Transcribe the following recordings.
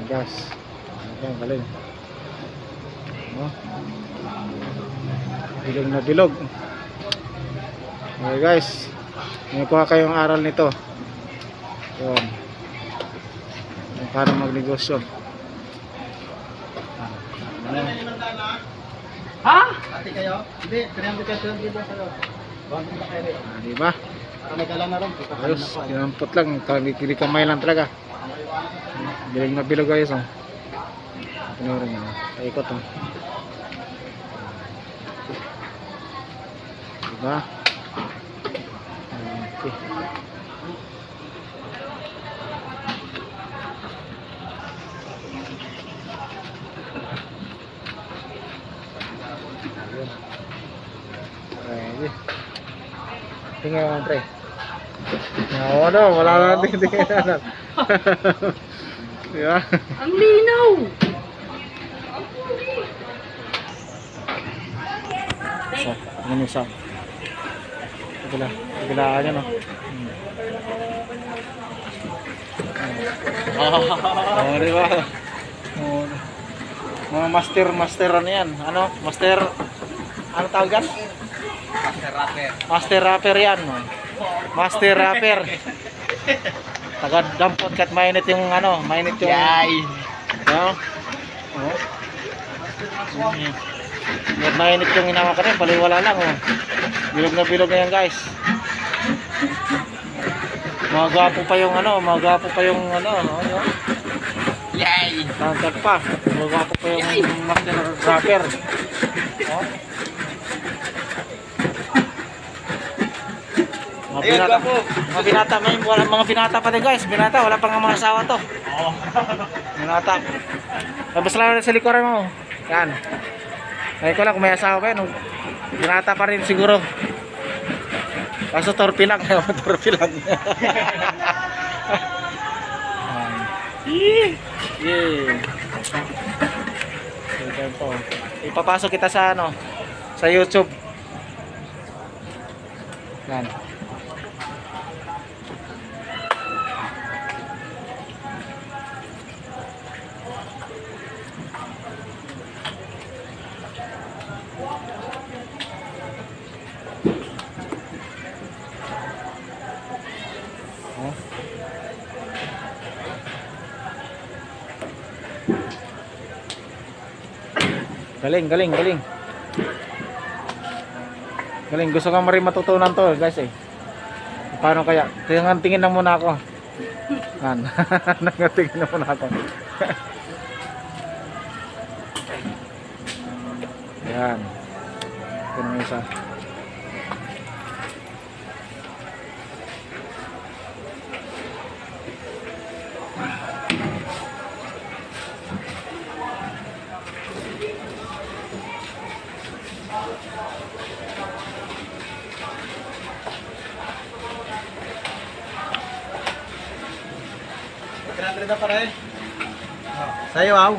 gas. Ayan, galing. Oh. Bilog na bilog. Okay guys, may kuha kayong aral nito. Yun. Paano magnegosyo. Ha? Ate kayo? Hindi, 300 pesos dito sa'yo. Bakit na kayo rin? Diba? Para may dala na rin. Ayos, tinampot lang. Kili kamay lang talaga. Bilog na bilog guys. Oh. Ano rin yun? Paikot oh. Diba? Okay. Ayun. Tingnan mo, pre. Oo, no, wala na tingnan. Diba? Ang linaw! So, ano isa? Bilaan niya, no? Oh, diba? Oh, mga master ano yan? Ano? Ano tawag yan? Master rapper. Master rapper yan, no? Master rapper. Taga dampot kat mainit yung ano, mainit yung Yay! no? Oh. Mainit yung inawa ka rin, baliwala lang oh. Bilog na yan guys. Mga gwapo pa yung ano, no? Yay! Tangkad pa. Mga gwapo pa yung master rapper. Oh. Mga binata pa din guys. Binata, wala pang mga asawa to. Oo. Binata. Tapos lang sa likuran mo. Yan. Ay ko lang kung may asawa ka yun. Binata pa rin siguro. Kaso torpi lang. Torpi lang. Yeah. Ipapasok kita sa ano, sa YouTube. Yan. Oh. Galing. Galing, gusto ko rin matutunan to guys eh. Paano kaya? Tingin na muna ako. Yan. Tingin na muna ako. Yan. Ito na isa. Kinatry na pa rin. Sa'yo, aw.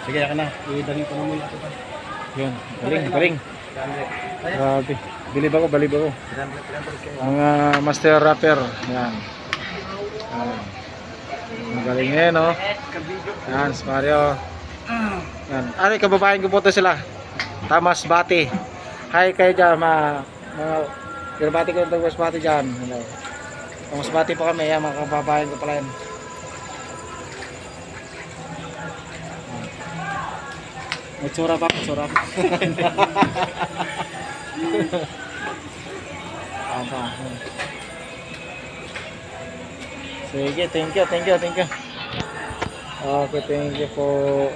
Sige, yan ka na. Idali ko na muna ito pa. Yun. Galing. Grabe. Bilib ako. Ang master rapper. Yan. Magaling yan, no? Yan, si Mario. Yan. Ano, kababayan ko po ito sila. Tamas Bati. Hi kayo dyan, mga bati ko yung Tamas Bati dyan. Hello. Tamas Bati po kami, yan, mga kababayan ko pala yan. May tsura pa. Sige, thank you. Okay, thank you po.